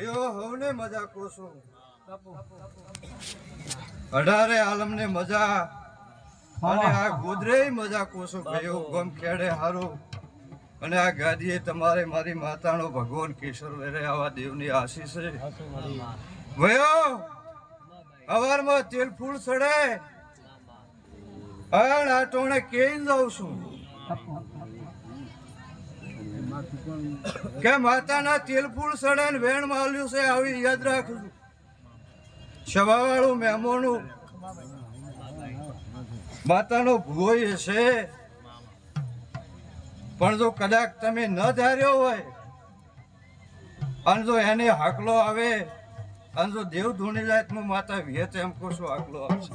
ભયો હોને મજા કોસો 18 આલમને મજા અને આ ગોદરે મજા કોસો ભયો ગમ ખેડે હારું અને આ ગાદીએ તમારે મારી માતાનો ભગવાન કેશર વેરે આવા દેવની આશીષ છે ભયો અવારમાં તેલ ફૂલ સડે અણ આટોણે કેઈ જાઉં છું કે માતાના તેલ ફૂલ સડે ને વેણ માલ્યું છે આવી યાદ રાખજો સવાવાળું મહેમાનું માતાનો ભૂગોય છે પણ જો કદાચ તમે ન ધાર્યો હોય અને જો એને હાકલો આવે અને જો દેવ ધૂણી જાય તો માતા વિયત એમ કહું છું હાકલો આવશે